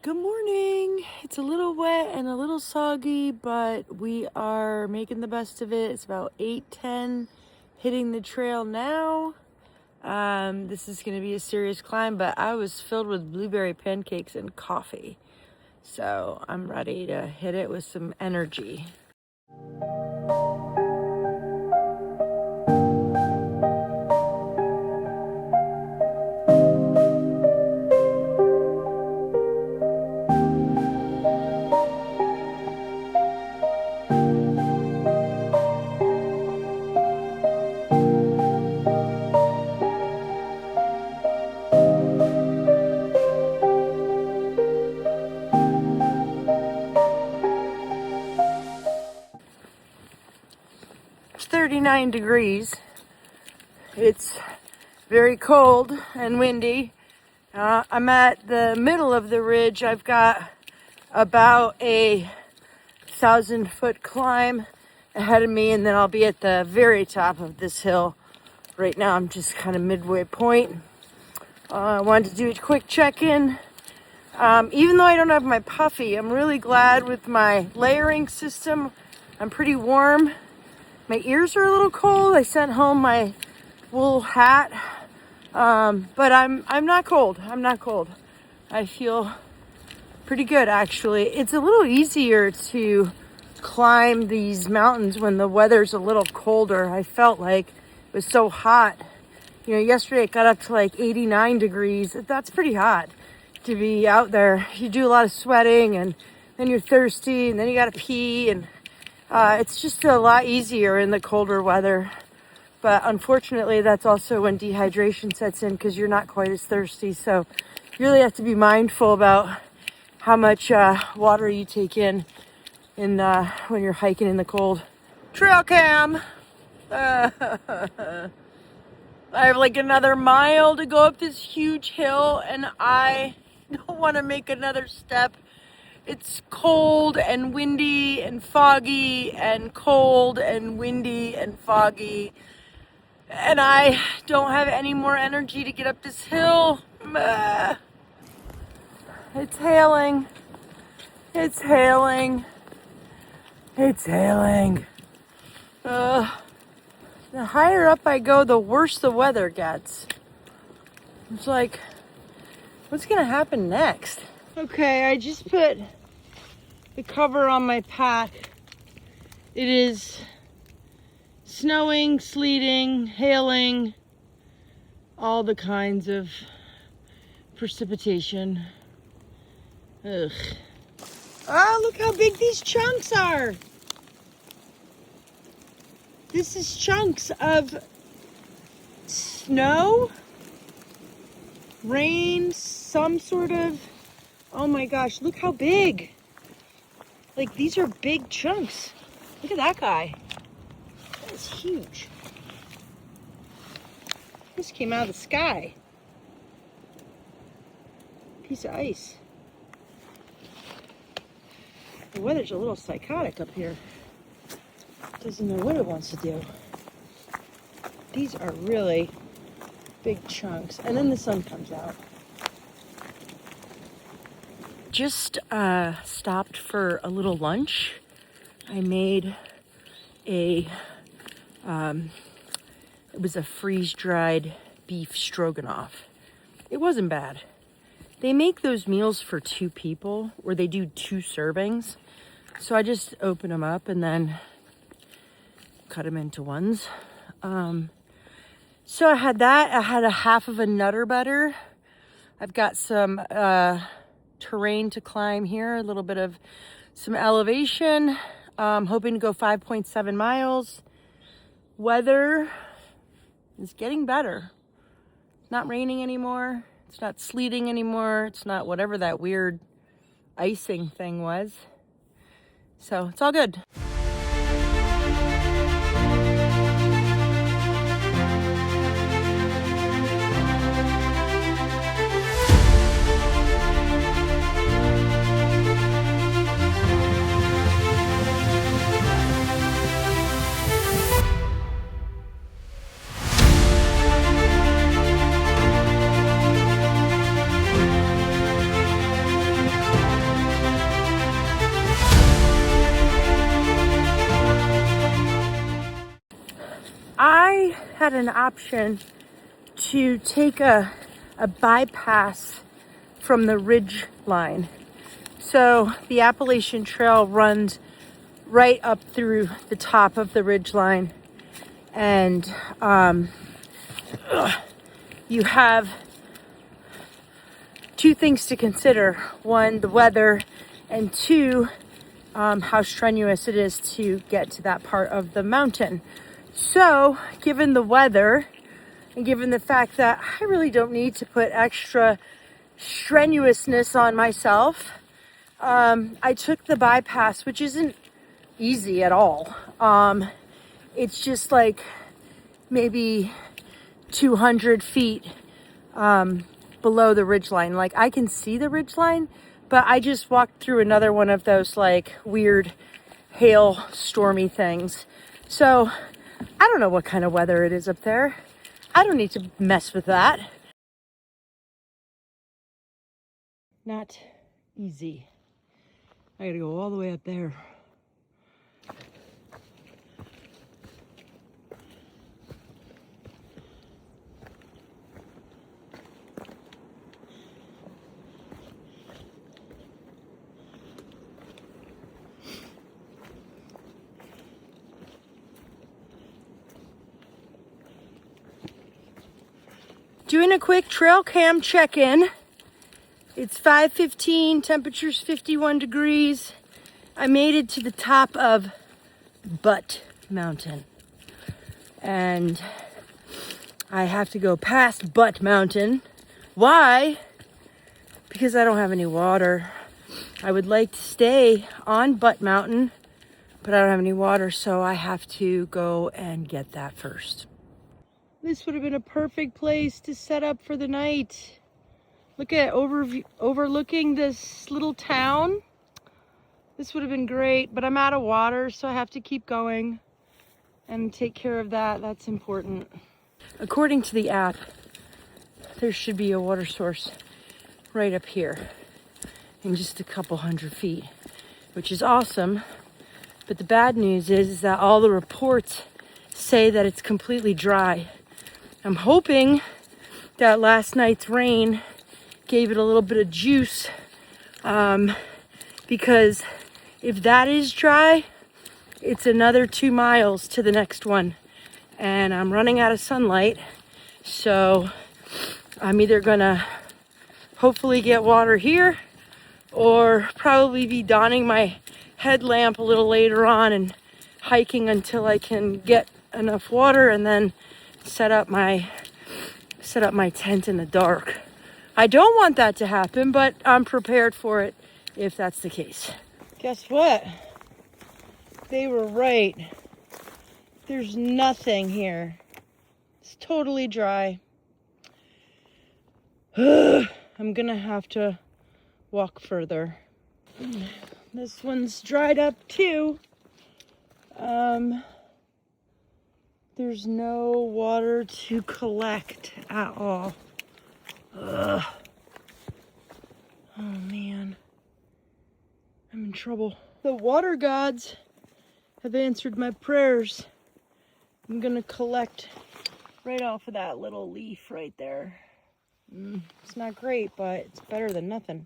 Good morning. It's a little wet and a little soggy, but we are making the best of it. It's about 8:10, hitting the trail now. This is going to be a serious climb, but I was filled with blueberry pancakes and coffee. So I'm ready to hit it with some energy. It's 39 degrees. It's very cold and windy. I'm at the middle of the ridge. I've got about a 1,000-foot climb ahead of me, and then I'll be at the very top of this hill. Right now I'm just kind of midway point. I wanted to do a quick check-in. Even though I don't have my puffy, I'm really glad with my layering system. I'm pretty warm. My ears are a little cold. I sent home my wool hat, but I'm not cold. I'm not cold. I feel pretty good, actually. It's a little easier to climb these mountains when the weather's a little colder. I felt like it was so hot. You know, yesterday it got up to like 89 degrees. That's pretty hot to be out there. You do a lot of sweating, and then you're thirsty, and then you gotta pee, and it's just a lot easier in the colder weather. But unfortunately, that's also when dehydration sets in because you're not quite as thirsty. So you really have to be mindful about how much water you take in when you're hiking in the cold. Trail cam. I have like another mile to go up this huge hill, and I don't want to make another step. It's cold and windy and foggy and cold and windy and foggy. And I don't have any more energy to get up this hill. It's hailing. It's hailing. It's hailing. The higher up I go, the worse the weather gets. It's like, what's gonna happen next? Okay, I just put the cover on my pack. It is snowing, sleeting, hailing, all the kinds of precipitation. Ugh. Oh, look how big these chunks are. This is chunks of snow, rain, some sort of, oh my gosh, look how big. Like, these are big chunks. Look at that guy. That is huge. This came out of the sky. Piece of ice. The weather's a little psychotic up here. Doesn't know what it wants to do. These are really big chunks. And then the sun comes out. Just stopped for a little lunch. I made it was a freeze-dried beef stroganoff. It wasn't bad. They make those meals for 2 people, where they do 2 servings. So I just open them up and then cut them into ones. So I had that. I had a half of a Nutter Butter. I've got some terrain to climb here, a little bit of some elevation. Hoping to go 5.7 miles. Weather is getting better. It's not raining anymore. It's not sleeting anymore. It's not whatever that weird icing thing was. So it's all good. had an option to take a bypass from the ridge line. So the Appalachian Trail runs right up through the top of the ridge line, and you have two things to consider. One, the weather, and two, how strenuous it is to get to that part of the mountain. So given the weather and given the fact that I really don't need to put extra strenuousness on myself, I took the bypass, which isn't easy at all. It's just like maybe 200 feet below the ridgeline. Like, I can see the ridgeline, but I just walked through another one of those like weird hail stormy things. So I don't know what kind of weather it is up there. I don't need to mess with that. Not easy. I gotta go all the way up there. Doing a quick trail cam check-in. It's 5:15, temperature's 51 degrees. I made it to the top of Butt Mountain. And I have to go past Butt Mountain. Why? Because I don't have any water. I would like to stay on Butt Mountain, but I don't have any water, so I have to go and get that first. This would have been a perfect place to set up for the night. Look at overlooking this little town. This would have been great, but I'm out of water, so I have to keep going and take care of that. That's important. According to the app, there should be a water source right up here in just a couple hundred feet, which is awesome. But the bad news is that all the reports say that it's completely dry. I'm hoping that last night's rain gave it a little bit of juice, because if that is dry, it's another 2 miles to the next one, and I'm running out of sunlight, so I'm either gonna hopefully get water here or probably be donning my headlamp a little later on and hiking until I can get enough water, and then set up my tent in the dark. I don't want that to happen, but I'm prepared for it if that's the case. Guess what? They were right. There's nothing here. It's totally dry. I'm gonna have to walk further. This one's dried up too. There's no water to collect at all. Ugh. Oh man, I'm in trouble. The water gods have answered my prayers. I'm gonna collect right off of that little leaf right there. It's not great, but it's better than nothing.